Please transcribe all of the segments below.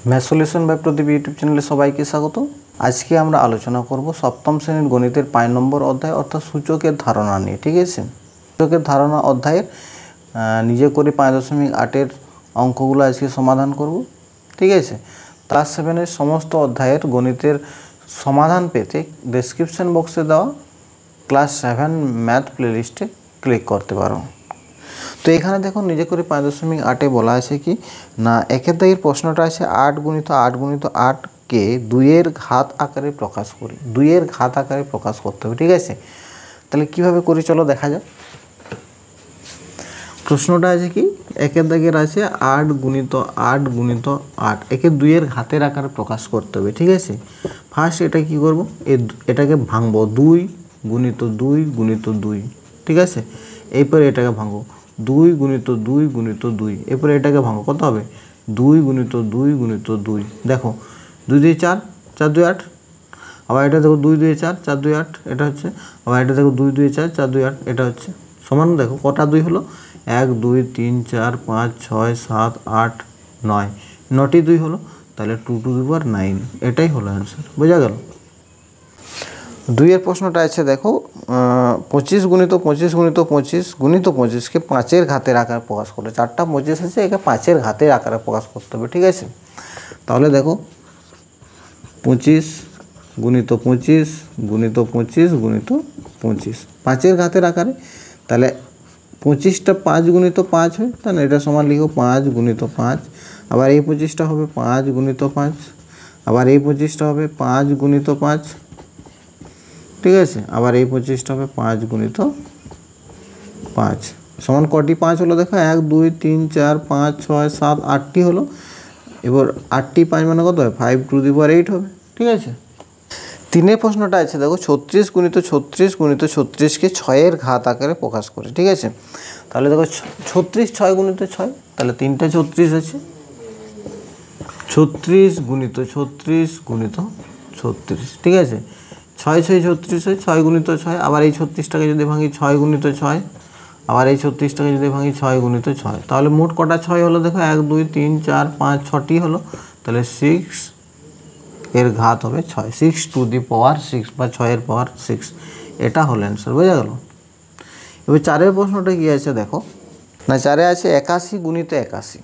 Math solution by Pradeep YouTube চ্যানেলে সবাইকে স্বাগত। আজকে আমরা আলোচনা করব সপ্তম শ্রেণীর গণিতের 5 নম্বর অধ্যায় অর্থাৎ সূচকের ধারণা নিয়ে। ঠিক আছে, সূচকের ধারণা অধ্যায়ের নিজে করে 5.8-এর অঙ্কগুলো আজকে সমাধান করব। ঠিক আছে, ক্লাস 7-এর সমস্ত অধ্যায়ের গণিতের সমাধান পেতে ডেসক্রিপশন বক্সে দেওয়া ক্লাস 7 ম্যাথ প্লেলিস্টে ক্লিক করতে পারো। তো এখানে দেখুন নিজে করে 5.8-এ বলা আছে কি না, একের দাগের প্রশ্নটা আছে 8 গুণিত 8 গুণিত 8কে 2-এর ঘাত আকারে প্রকাশ করি। 2-এর ঘাত আকারে প্রকাশ করতে হবে। ঠিক আছে, তাহলে কিভাবে করি চলো দেখা যাক। প্রশ্নটা আছে কি, একের দাগের আছে 8 গুণিত 8 গুণিত 8, একে 2-এর ঘাতের আকারে প্রকাশ করতে হবে। ঠিক আছে, ফার্স্ট এটা কি করব, এটাকে ভাঙবো 2 গুণিত 2 গুণিত 2। ঠিক আছে, এরপরে এটাকে ভাঙবো 2 গুণিত 2 গুণিত 2, এরপরে এটাকে ভাঙো কত হবে 2 গুণিত 2 গুণিত 2। দেখো 2 2 4, 4 2 8, আবার এটা দেখো 2 2 4, 4 2 8 এটা হচ্ছে, আবার এটা দেখো 2 2 4, 4 2 8 এটা হচ্ছে, সমান দেখো কটা 2 হলো 1 2 3 4 5 6 7 8 9, 9টি 2 হলো, তাহলে 2 টু দি পাওয়ার 9 এটাই হলো অ্যান্সার। বোঝা গেল। 2-এর প্রশ্নটা আছে দেখো 25 গুণিত 25 গুণিত 25 গুণিত 25কে 5-এর ঘাতের আকারে প্রকাশ করে। 4টা 25 আছে, একে 5-এর ঘাতের আকারে প্রকাশ করতে হবে। ঠিক আছে, তাহলে দেখো 25 গুণিত 25 গুণিত 25 গুণিত 25 5-এর ঘাতের আকারে, তাহলে 25টা 5 গুণিত 5 হয়, তাহলে এটা সমান লিখো 5 গুণিত 5, আবার এই 25টা হবে 5 গুণিত 5, আবার এই 25টা হবে 5 গুণিত 5। ঠিক আছে, আবার এই 25টা হবে 5 গুণিত 5, সমান কটি 5 হলো দেখো 1 2 3 4 5 6 7 8টি হলো। এবার 8টি 5 মানে কত হয় 5 টু দি পাওয়ার 8 হবে। ঠিক আছে, 3-এর প্রশ্নটা আছে দেখো 36 গুণিত 36 গুণিত 36কে 6-এর ঘাত আকারে প্রকাশ করে। ঠিক আছে, তাহলে দেখো 36 6 গুণিত 6, তাহলে 3টা 36 আছে, 36 গুণিত 36 গুণিত 36। ঠিক আছে, 6 6 36 হয়, 6 গুণিত 6, আবার এই 36টাকে যদি ভাঙি 6 গুণিত 6, আবার এই 36টাকে যদি ভাঙি 6 গুণিত 6, তাহলে মোট কটা 6 হলো দেখো 1 2 3 4 5 6টি হলো, তাহলে 6 এর ঘাত হবে 6, 6 টু দি পাওয়ার 6 বা 6-এর পাওয়ার 6, এটা হলো অ্যান্সার। বোঝা গেল। এবার 4-এর প্রশ্নটা কি আছে দেখো না, 4-এ আছে 81 গুণিত 81,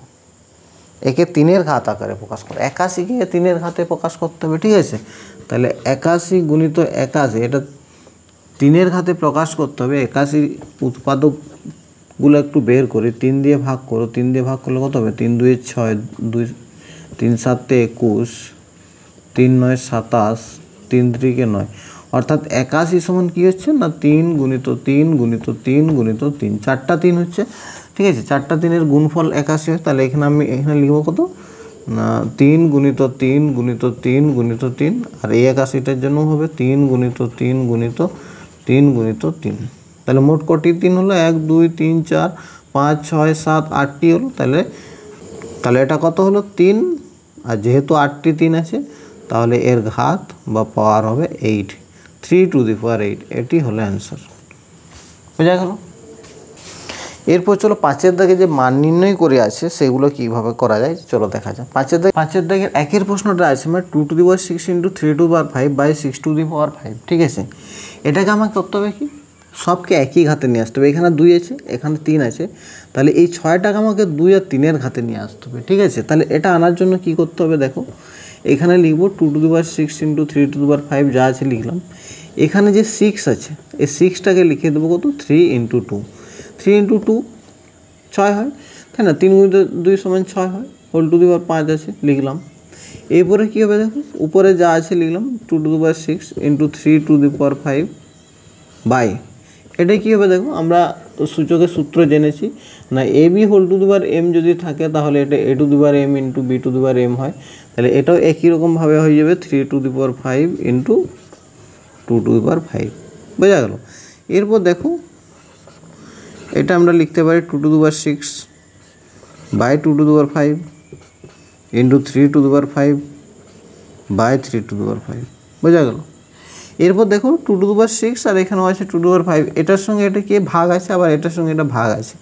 একে 3-এর ঘাত আকারে প্রকাশ করে। 81কে 3-এর ঘাতে প্রকাশ করতে হবে। ঠিক আছে, তাহলে 81 গুণিত 81 এটা 3-এর ঘাতে প্রকাশ করতে হবে। 81 উৎপাদকগুলো একটু বের করে 3 দিয়ে ভাগ করো, 3 দিয়ে ভাগ করলে কত হবে 3 2 6, 2 3 7 21, 3 9 27, 3 3 9, অর্থাৎ 81 সমান কী হচ্ছে না 3 গুণিত 3 গুণিত 3 গুণিত 3, 4টা 3 হচ্ছে। ঠিক আছে, 4টা 3-এর গুণফল 81 হয়, তাহলে এখানে লিখবো কত না 3 গুণিত 3 গুণিত 3 গুণিত 3, আর এই 81টার জন্য হবে 3 গুণিত 3 গুণিত 3 গুণিত 3, তাহলে মোট কটি 3 হলো 1 2 3 4 5 6 7 8টি হলো, তাহলে এটা কত হলো 3, আর যেহেতু 8টি 3 আছে তাহলে এর ঘাত বা পাওয়ার হবে 8, 3 টু দি পাওয়ার 8, এটি হলো অ্যান্সার। বোঝা গেল। এরপর চলো 5-এর দাগে যে মান নির্ণয় করে আছে সেগুলো কীভাবে করা যায় চলো দেখা যাক। 5-এর দাগের 1-এর প্রশ্নটা আছে মানে 2 to the power 6 into 3 to the power 5 by 6 to the power 5। ঠিক আছে, এটাকে আমাকে করতে হবে কি সবকে একই ঘাতে নিয়ে আসতে হবে। এখানে 2 আছে, এখানে 3 আছে, তাহলে এই 6টাকে আমাকে 2 আর 3-এর ঘাতে নিয়ে আসতে হবে। ঠিক আছে, তাহলে এটা আনার জন্য কি করতে হবে দেখো, এখানে লিখব 2 to the power 6 into 3 to the power 5 যা আছে লিখলাম। এখানে যে 6 আছে এই 6টাকে লিখে দেবো কত 3 ইন্টু 2, 3 ইন্টু 2 6 হয়, তাই না, 3 গুণিত 2 সমান 6 হয়, হোল টু দি পাওয়ার 5 আছে লিখলাম। এরপরে কী হবে দেখো উপরে যা আছে লিখলাম 2 to the power 6 into 3 to the power 5 by, এটা কী হবে দেখো আমরা সূচকের সূত্র জেনেছি না, A B whole to the power M যদি থাকে তাহলে এটা A to the power M into B to the power M হয়, তাহলে এটাও একই রকমভাবে হয়ে যাবে 3 to the power 5 into 2 to the power 5। বোঝা গেল। এরপর দেখো এটা আমরা লিখতে পারি 2 to the power 6 by 2 to the power 5 into 3 to the power 5 by 3 to the power 5। বোঝা গেল। এরপর দেখো 2 টু দি পাওয়ার 6 আর এখানেও আছে 2 টু দি পাওয়ার 5, এটার সঙ্গে এটা কি ভাগ আছে, আবার এটার সঙ্গে এটা ভাগ আছে।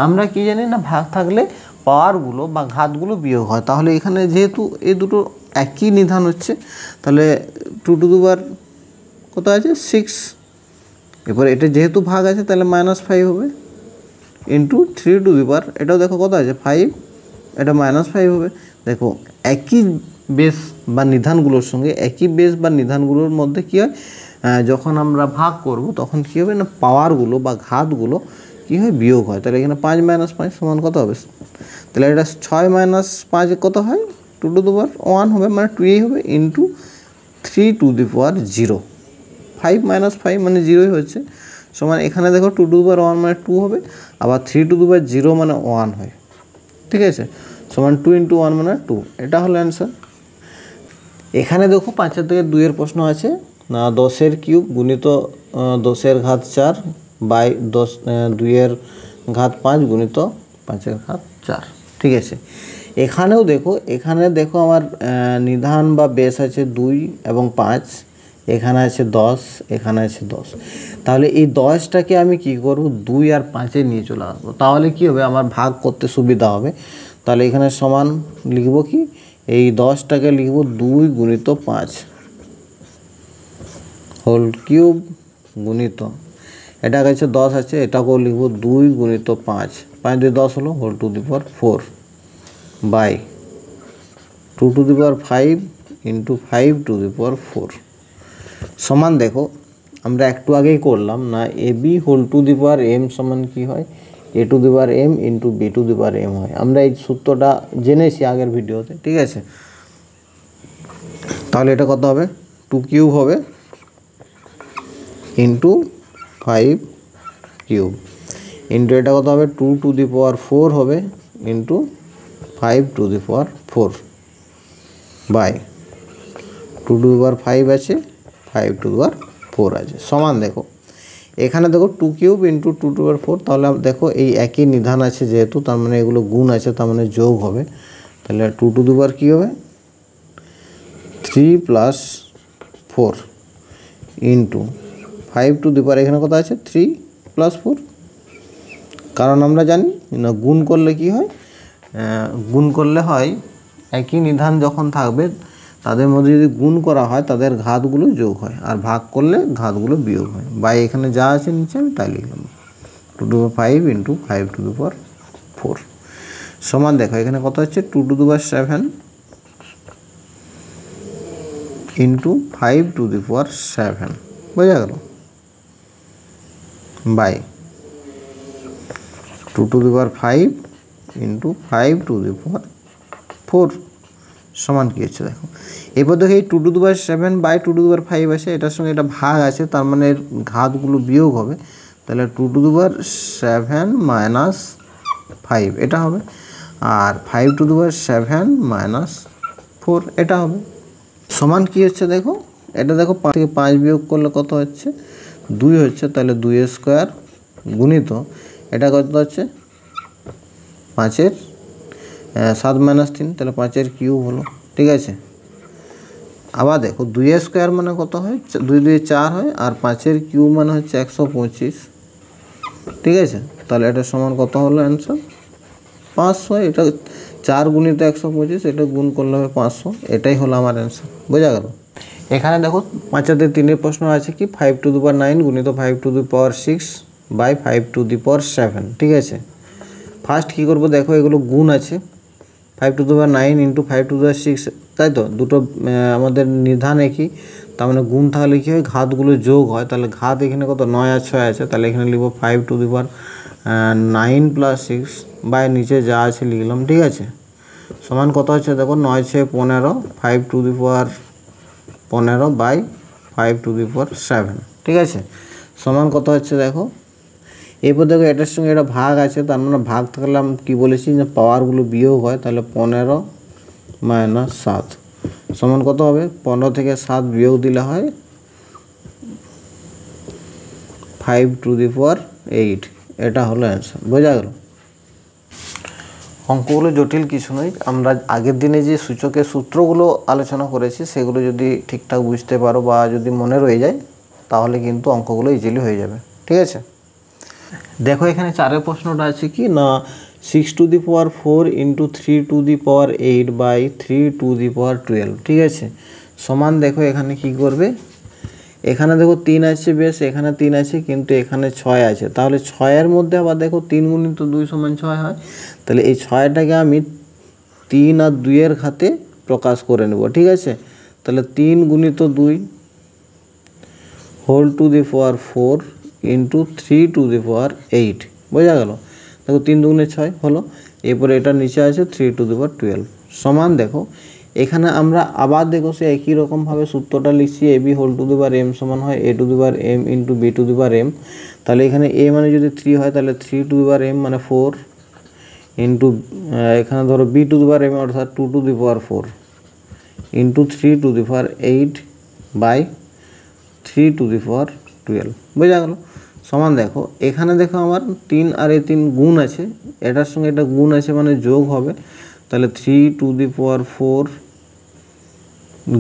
আমরা কি জানি না ভাগ থাকলে পাওয়ারগুলো বা ঘাতগুলো বিয়োগ হয়। তাহলে এখানে যেহেতু এই দুটো একই নিধান হচ্ছে, তাহলে 2 টু দি পাওয়ার কত আছে 6, এরপর এটা যেহেতু ভাগ আছে তাহলে -5 হবে, ইন্টু 3 টু দি পাওয়ার, এটাও দেখো কত আছে 5, এটা -5 হবে। দেখো একই বেস বা নিধানগুলোর সঙ্গে একই বেস বা নিধানগুলোর মধ্যে কী হয়, যখন আমরা ভাগ করব তখন কী হবে না, পাওয়ারগুলো বা ঘাতগুলো কী হয়, বিয়োগ হয়। তাহলে এখানে 5 - 5 সমান কত হবে, তাহলে এটা 6 - 5 কত হয় 2 টু দি পাওয়ার 1 হবে, মানে 2 হবে, ইন্টু 3 টু দি পাওয়ার 0, 5 - 5 মানে 0ই হচ্ছে, সমান এখানে দেখো 2 টু দি পাওয়ার 1 মানে 2 হবে, আবার 3 টু দি পাওয়ার 0 মানে 1 হয়, ঠিক আছে, সমান 2 ইন্টু 1 মানে 2, এটা হলো অ্যান্সার। এখানে দেখো 5 থেকে 2 প্রশ্ন আছে না, 10 কিউব গুণিত 10 ঘাত 4 বাই 2 ঘাত 5 গুণিত 5 ঘাত 4, ঠিক আছে। এখানেও দেখো, এখানে দেখো আমার নিধান বা বেস আছে 2 এবং 5, এখানে আছে 10, এখানে আছে 10, তাহলে এই 10টাকে আমি কি করব, 2 আর 5-এ নিয়ে চলে আসবো, তাহলে কি হবে, আমার ভাগ করতে সুবিধা হবে। তাহলে এখানে সমান লিখব কি, এই 10টাকে লিখব 2 গুণিত 5 হোল কিউব গুণিত, এটা কাছে 10 আছে, এটাকেও লিখব 2 গুণিত 5, 5 দিয়ে 10 হলো, whole to the power 4 by 2 to the power 5 into 5 to the power 4 সমান, দেখো আমরা একটু আগেই করলাম না, A B whole to the power M সমান কি হয়, A to the power M into B to the power M হয়। আমরা এই সূত্রটা জেনেছি আগের ভিডিওতে, ঠিক আছে। তাহলে এটা কত হবে, 2 কিউব হবে ইন্টু 5 কিউব, ইন্টু এটা কত হবে 2 টু দি পাওয়ার 4 হবে, into 5 to the power 4 by 2 to the power 5 আছে, 5 টু দি পাওয়ার 4 আছে, সমান দেখো এখানে দেখো 2 cube into 2 to the power 4, তাহলে দেখো এই একই নিধান আছে যেহেতু, তার মানে এগুলো গুণ আছে, তার মানে যোগ হবে। তাহলে 2 টু দি পাওয়ার কী হবে 3 প্লাস 4 ইন্টু 5 টু দি পাওয়ার, এখানে কত আছে 3 প্লাস 4, কারণ আমরা জানি না গুণ করলে কি হয়, গুণ করলে হয় একই নিধান যখন থাকবে তাদের মধ্যে যদি গুণ করা হয় তাদের ঘাতগুলো যোগ হয়, আর ভাগ করলে ঘাতগুলো বিয়োগ হয়। বাই এখানে যা আছে নিচে আমি তাই লিখলাম, 2 to the power 5 into 5 to the power 4 সমান, দেখো এখানে কত হচ্ছে 2 to the power 7 into 5 to the power 7, বোঝা গেল, by 2 to the power 5 into 5 to the power 4 সমান কী হচ্ছে, দেখো এরপর দেখো এই 2 to the power 7 by 2 to the power 5 আছে, এটার সঙ্গে এটা ভাগ আছে, তার মানে এর ঘাতগুলো বিয়োগ হবে, তাহলে 2 টু দি পাওয়ার 7 মাইনাস 5 এটা হবে, আর 5 টু দি পাওয়ার 7 মাইনাস 4 এটা হবে, সমান কী হচ্ছে, দেখো এটা দেখো 5 থেকে 5 বিয়োগ করলে কত হচ্ছে 2 হচ্ছে, তাহলে 2 স্কোয়ার গুণিত এটা কত হচ্ছে 5-এর 7 - 3, তাহলে 5-এর কিউব হলো, ঠিক আছে। আবার দেখো 2 স্কোয়ার মানে কত হয় 2 2 4 হয়, আর 5-এর কিউব মানে হচ্ছে 125, ঠিক আছে। তাহলে এটা সমান কত হলো অ্যান্সার 500, এটা 4 গুণিত 125, এটা গুণ করলে হবে 500, এটাই হলো আমার অ্যান্সার, বোঝা গেল। এখানে দেখো 5-তে 3 প্রশ্ন আছে কি 5 টু দি পাওয়ার 9 গুণিত 5 to the power 6 by 5 to the power 7, ঠিক আছে। ফার্স্ট কী করবো, দেখো এগুলো গুণ আছে, 5 to the power 9 into 5 to the power 6, তাই তো দুটো আমাদের নিধান একই, তার মানে গুণ থাকলে কী হয় ঘাতগুলো যোগ হয়, তাহলে ঘাত এখানে কত 9 আর 6 আছে, তাহলে এখানে লিখবো 5 to the power 9 plus 6 by নিচে যা আছে লিখলাম, ঠিক আছে, সমান কত হচ্ছে দেখো 9 6 15, 5 to the power 15 by 5 to the power 7, ঠিক আছে, সমান কত হচ্ছে দেখো। এরপর দেখো এটার সঙ্গে এটা ভাগ আছে, তার মানে ভাগ থাকলে আমি কী বলেছি যে পাওয়ারগুলো বিয়োগ হয়, তাহলে 15 মাইনাস 7 সমান কত হবে 15 থেকে 7 বিয়োগ দিলে হয় 5 টু দি পাওয়ার 8, এটা হলো অ্যান্সার, বোঝা গেল। অঙ্কগুলো জটিল কিছু নয়, আমরা আগের দিনে যে সূচকের সূত্রগুলো আলোচনা করেছি সেগুলো যদি ঠিকঠাক বুঝতে পারো বা যদি মনে রয়ে যায় তাহলে কিন্তু অঙ্কগুলো ইজিলি হয়ে যাবে, ঠিক আছে। দেখো এখানে 4 প্রশ্নটা আছে কি না, 6 to the power 4 into 3 to the power 8 by 3 to the power 12, ঠিক আছে। সমান দেখো এখানে কি করবে, এখানে দেখো 3 আছে, বেশ এখানে 3 আছে কিন্তু এখানে 6 আছে, তাহলে 6-এর মধ্যে আবার দেখো 3 গুণিত 2 সমান 6 হয়, তাহলে এই 6টাকে আমি 3 আর 2-এর ঘাতে প্রকাশ করে নেব, ঠিক আছে। তাহলে 3 গুণিত 2 whole to the power 4 into 3 to the power 8, বোঝা গেল। দেখো 3 দুগুণে 6 হলো, এরপরে এটা নিচে আছে 3 টু দি পাওয়ার 12 সমান দেখো এখানে আমরা আবার দেখো সে একই রকমভাবে সূত্রটা লিখছি, A B whole to the power M সমান হয় A to the power M into B to the power M. তাহলে এখানে এ মানে যদি 3 হয় তাহলে 3 টু দি পাওয়ার এম মানে 4 ইন্টু এখানে ধরো B to the power M অর্থাৎ 2 to the power 4 into 3 to the power 8 by 3 to the power 12, বোঝা গেল। সমান দেখো এখানে দেখো আমার 3 আর 3 গুণ আছে, এটার সঙ্গে এটা গুণ আছে মানে যোগ হবে, তাহলে 3 টু দি পাওয়ার 4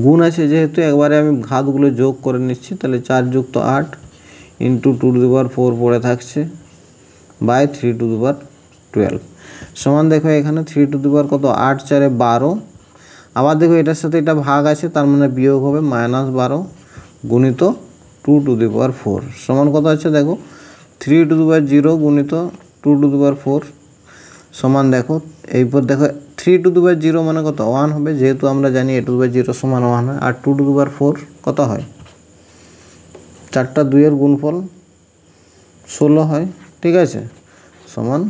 গুণ আছে যেহেতু একবারে আমি ঘাতগুলো যোগ করে নিচ্ছি, তাহলে 4 যুক্ত 8 ইন্টু 2 টু দি পাওয়ার 4 পড়ে থাকছে বাই 3 টু দি পাওয়ার 12 সমান দেখো এখানে 3 টু দি পাওয়ার কত 8 4 12, আবার দেখো এটার সাথে এটা ভাগ আছে তার মানে বিয়োগ হবে -12 গুণিত 2 টু দি পাওয়ার 4 সমান কত আছে দেখো 3 টু দি পাওয়ার 0 গুণিত 2 টু দি পাওয়ার 4 সমান দেখো এইপর দেখো 3 টু দি পাওয়ার 0 মানে কত 1 হবে, যেহেতু আমরা জানি a টু দি পাওয়ার 0 সমান 1 হয়, আর 2 টু দি পাওয়ার 4 কত হয় 4টা 2-এর গুণফল 16 হয়, ঠিক আছে, সমান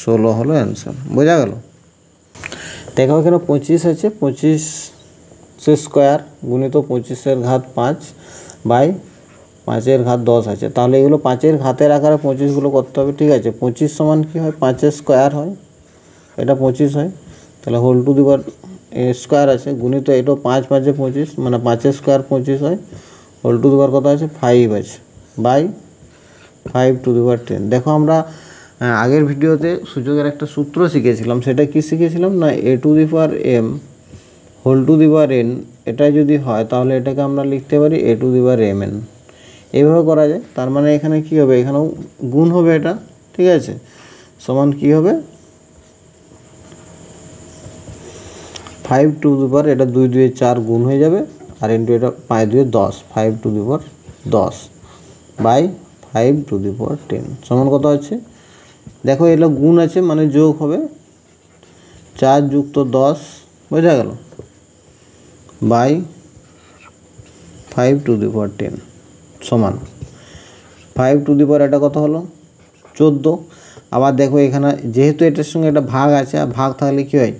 16 হলো অ্যান্সার, বোঝা গেল। দেখো এখানে 25 আছে, 25 স্কোয়ার গুণিত 25-এর ঘাত 5 বাই 5-এর ঘাত 10 আছে, তাহলে এগুলো 5-এর ঘাতের আকারে 25গুলো করতে হবে, ঠিক আছে। 25 সমান কী হয় 5-এর স্কোয়ার হয়, এটা 25 হয়, তাহলে whole to the power square আছে গুণিত এটাও 5 5-এ 25 মানে 5-এর স্কোয়ার 25 হয়, হোল টু দি পাওয়ার কত আছে 5 আছে বাই 5 টু দি পাওয়ার 10। দেখো আমরা আগের ভিডিওতে সূচকের একটা সূত্র শিখেছিলাম, সেটা কি শিখেছিলাম না A to the power M whole to the power N, এটা যদি হয় তাহলে এটাকে আমরা লিখতে পারি A to the power M N, এইভাবে করা যায়। তার মানে এখানে কি হবে এখানেও গুণ হবে এটা, ঠিক আছে, সমান কি হবে 5 টু দি পাওয়ার এটা 2 2 4 গুণ হয়ে যাবে আর ইন্টু এটা 5 2 10 5 to the power 10 by 5 to the power 10 সমান কত আছে দেখো এটা গুণ আছে মানে যোগ হবে 4 যুক্ত 10, বোঝা গেল, বাই 5 টু দি পাওয়ার 10 সমান 5 টু দি পাওয়ার এটা কত হলো 14। আবার দেখো এখানে যেহেতু এটার সঙ্গে একটা ভাগ আছে, আর ভাগ থাকলে কী হয়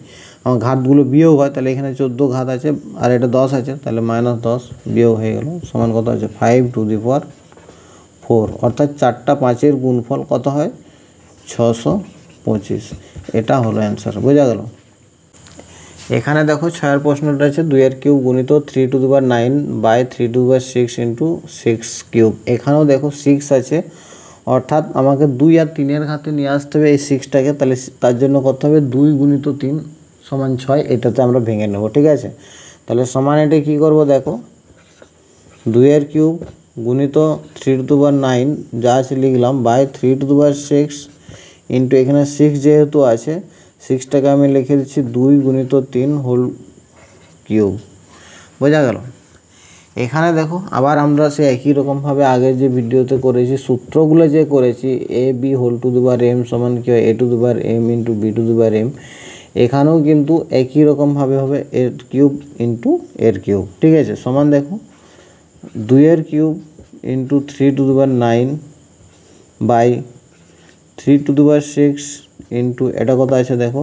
আমার ঘাতগুলো বিয়োগ হয়, তাহলে এখানে 14 ঘাত আছে আর এটা 10 আছে, তাহলে -10 বিয়োগ হয়ে গেল, সমান কত আছে 5 টু দি পাওয়ার 4, অর্থাৎ 4টা 5-এর গুণফল কত হয় 625, এটা হলো অ্যান্সার, বোঝা গেল। এখানে দেখো 6-এর প্রশ্নটা আছে 2-এর কিউব গুণিত 3 to the power 9 by 3 to the power 6 into 6 cube, এখানেও দেখো 6 আছে, অর্থাৎ আমাকে 2 আর 3-এর ঘাতে নিয়ে আসতে হবে এই 6টাকে, তাহলে তার জন্য করতে হবে 2 গুণিত 3 সমান 6, এটাতে আমরা ভেঙে নেব, ঠিক আছে। তাহলে সমান এটা কী করবো দেখো 2-এর কিউব গুণিত 3 টু দি পাওয়ার 9 যা আছে লিখলাম by 3 to the power 6 into এখানে 6 যেহেতু আছে 6টাকে আমি লিখে দিচ্ছি 2 গুণিত 3 হোল কিউব, বোঝা গেল। এখানে দেখো আবার আমরা সে একই রকমভাবে আগের যে ভিডিওতে করেছি সূত্রগুলো যে করেছি A B whole to the power M সমান কি হয় A to the power M into B to the power M, এখানেও কিন্তু একই রকমভাবে হবে এর কিউব ইন্টু এর কিউব, ঠিক আছে, সমান দেখো 2-এর cube into 3 to the power 9 by 3 to the power 6 into এটা কত আছে দেখো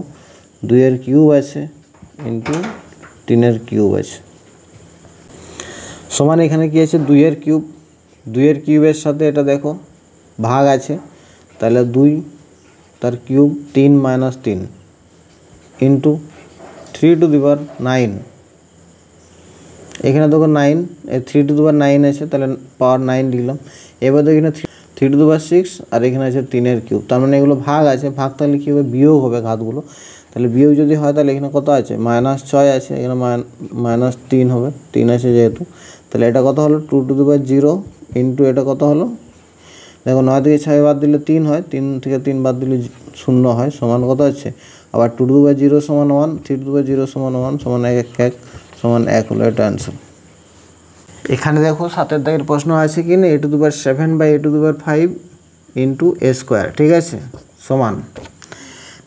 2-এর কিউব আছে ইন্টু 3-এর কিউব আছে, সমান এখানে কি আছে 2-এর কিউব, 2-এর কিউবের সাথে এটা দেখো ভাগ আছে, তাহলে 2 তার cube 3 - 3 into 3 to the power 9, এখানে দেখো 9 3 টু দি পাওয়ার 9 আছে তাহলে পাওয়ার 9 লিখলাম, এবার দেখো এখানে 3 টু দি পাওয়ার 6 আর এখানে আছে 3-এর কিউব, তার মানে এগুলো ভাগ আছে, ভাগ থাকলে কী হবে বিয়োগ হবে ঘাতগুলো, তাহলে বিয়োগ যদি হয় তাহলে এখানে কত আছে -6 আছে, এখানে -3 হবে 3 আছে যেহেতু, তাহলে এটা কত হলো 2 টু দি পাওয়ার 0 ইন্টু এটা কত হলো দেখো 9 থেকে 6 বাদ দিলে 3 হয়, 3 থেকে 3 বাদ দিলে 0 হয়, সমান কত হচ্ছে আবার 2 টু দি পাওয়ার 0 সমান 1, 3 টু দি পাওয়ার 0 সমান 1 সমান 1 1 1 সমান 1 হলো এটা অ্যান্সার। এখানে দেখো 7 দাগের প্রশ্ন আছে কি না, a to the power 7 by a to the power 5 into a square, ঠিক আছে, সমান।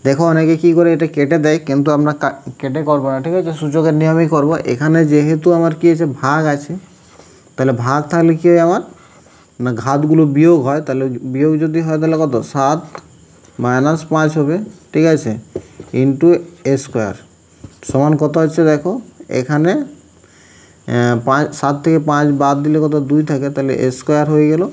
দেখো অনেকে কি করে এটা কেটে দেয়, কিন্তু আমরা কেটে করবো না, ঠিক আছে, সূচকের নিয়মেই করব। এখানে যেহেতু আমার কি আছে ভাগ আছে, তাহলে ভাগ থাকলে কি হয় আমার না ঘাতগুলো বিয়োগ হয়, তাহলে বিয়োগ যদি হয় তাহলে কত 7 মাইনাস 5 হবে, ঠিক আছে, ইন্টু এ স্কোয়ার সমান কত হচ্ছে দেখো এখানে 7 থেকে 5 বাদ দিলে কত 2 থাকে, তাহলে এ স্কোয়ার হয়ে গেল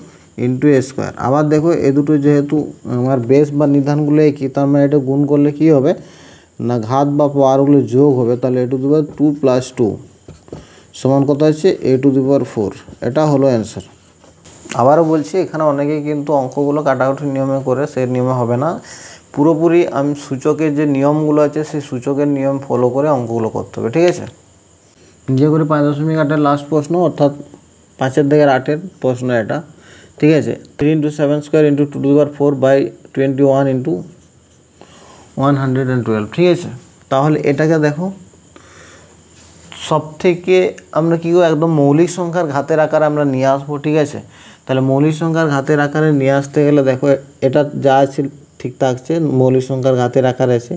ইন্টু এ স্কোয়ার। আবার দেখো এ দুটো যেহেতু আমার বেস বা নিধানগুলো একই, তার মানে এটা গুণ করলে কি হবে না ঘাত বা পাওয়ারগুলো যোগ হবে, তাহলে এ টু দি পাওয়ার 2 প্লাস 2 সমান কত হচ্ছে এ টু দি পাওয়ার 4, এটা হলো অ্যান্সার। আবারও বলছি এখানে অনেকেই কিন্তু অঙ্কগুলো কাটাকুটির নিয়মে করে, সেই নিয়মে হবে না, পুরোপুরি আমি সূচকের যে নিয়মগুলো আছে সেই সূচকের নিয়ম ফলো করে অঙ্কগুলো করতে হবে, ঠিক আছে। যে করে 5.8 লাস্ট প্রশ্ন, অর্থাৎ 5 দাগের 8 প্রশ্ন এটা, ঠিক আছে। 3 into 7 square into 2 to the power 4 by 21 into 112, ঠিক আছে। তাহলে এটাকে দেখো সব থেকে আমরা কী করবো একদম মৌলিক সংখ্যার ঘাতের আকারে আমরা নিয়ে আসবো, ঠিক আছে। তাহলে মৌলিক সংখ্যার ঘাতের আকারে নিয়ে আসতে গেলে দেখো এটা যা আছে ঠিক থাকছে, মৌলিক সংখ্যার ঘাতের আকারে আছে।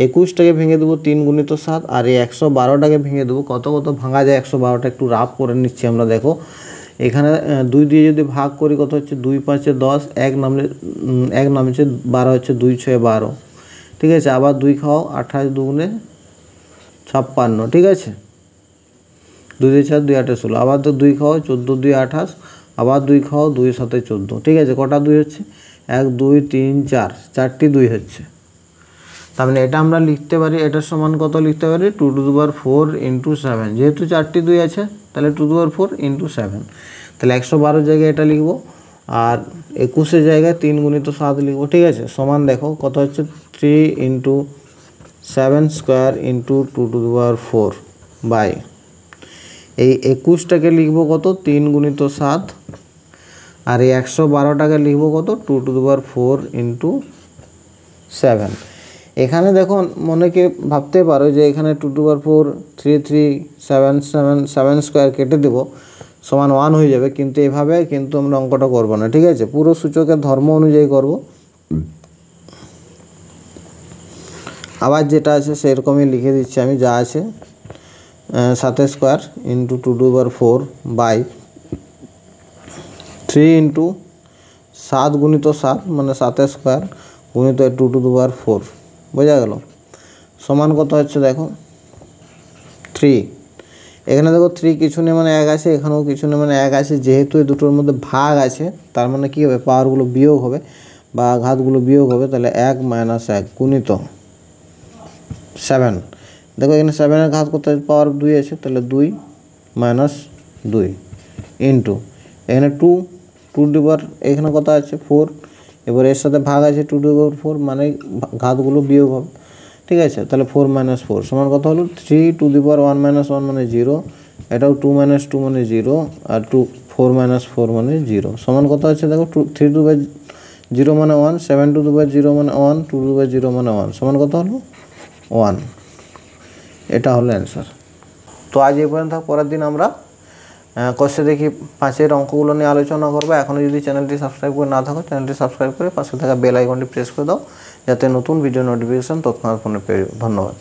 21টাকে ভেঙে দেবো 3 গুণিত 7, আর এই 112টাকে ভেঙে দেবো কত কত ভাঙা যায় 112টা একটু রাফ করে নিচ্ছি আমরা। দেখো এখানে 2 দিয়ে যদি ভাগ করি কত হচ্ছে 2 5 10, 1 নামছে 12 হচ্ছে 2 6 12, ঠিক আছে। আবার 2 খাও 28 দুগুণে 56, ঠিক আছে, 2 দিয়ে 4 2 8 16, আবার তো 2 খাও 14 2 28, আবার 2 খাও 2 7 14, ঠিক আছে। কটা 2 হচ্ছে 1 2 3 4, 4টি 2 হচ্ছে। তার মানে এটা আমরা লিখতে পারি, এটার সমান কত লিখতে পারি 2 টু দি পাওয়ার 4 ইন্টু 7, যেহেতু 4টি 2 আছে তাহলে 2 টু দি পাওয়ার 4 ইন্টু 7, তাহলে 112 জায়গায় এটা লিখবো, আর 21 জায়গায় 3 গুণিত 7 লিখবো, ঠিক আছে, সমান দেখো কত হচ্ছে 3 into 7 square into 2 to the power 4 by এই 21টাকে লিখবো কত 3 গুণিত 7, আর এই 112টাকে লিখবো কত 2 টু দি পাওয়ার 4 ইন্টু 7। এখানে দেখো মনেকে ভাবতে পারো যে এখানে 2 টু দি পাওয়ার 4 3 3 7 7 7 স্কোয়ার কেটে দেবো সমান 1 হয়ে যাবে, কিন্তু এভাবে কিন্তু আমরা অঙ্কটা করবো না, ঠিক আছে, পুরো সূচকের ধর্ম অনুযায়ী করব। আবার যেটা আছে সেরকমই লিখে দিচ্ছি আমি, যা আছে 7 square into 2 to the power 4 by 3 into 7 গুণিত 7 মানে 7 স্কোয়ার গুণিত 2 টু দি পাওয়ার 4, বোঝা গেল, সমান কত হচ্ছে দেখো 3। এখানে দেখো 3 কিছু নেই মানে 1 আছে, এখানেও কিছু নেই মানে 1 আছে, যেহেতু এই দুটোর মধ্যে ভাগ আছে তার মানে কী হবে পাওয়ারগুলো বিয়োগ হবে বা ঘাতগুলো বিয়োগ হবে, তাহলে 1 মাইনাস 1 গুণিত 7, দেখো এখানে 7-এর ঘাত কত পাওয়ার 2 আছে, তাহলে 2 মাইনাস 2 ইন্টু এখানে 2 টু দি পাওয়ার এখানে কত আছে 4, এবার এর সাথে ভাগ আছে 2 টু দি পাওয়ার 4 মানে ঘাতগুলো বিয়োগ হবে, ঠিক আছে। তাহলে 4 মাইনাস 4 সমান কত হলো 3 টু দি পাওয়ার 1 মাইনাস 1 মানে 0, এটাও 2 মাইনাস 2 মানে 0, আর 4 মাইনাস 4 মানে 0 সমান কত আছে দেখো 3 টু দি পাওয়ার 0 মানে 1, 7 টু দি পাওয়ার 0 মানে 1, 2 টু দি পাওয়ার 0 মানে 1 সমান কত হলো 1, এটা হলো অ্যান্সার। তো আজ এই পর্যন্ত, পরের দিন আমরা কষে দেখি 5-এর অঙ্কগুলো নিয়ে আলোচনা করবো। এখনও যদি চ্যানেলটি সাবস্ক্রাইব করে না থাকো চ্যানেলটি সাবস্ক্রাইব করে পাশে থাকা বেল আইকনটি প্রেস করে দাও, যাতে নতুন ভিডিও নোটিফিকেশন তৎক্ষণাৎ ফোনে পেয়ে যাও। ধন্যবাদ।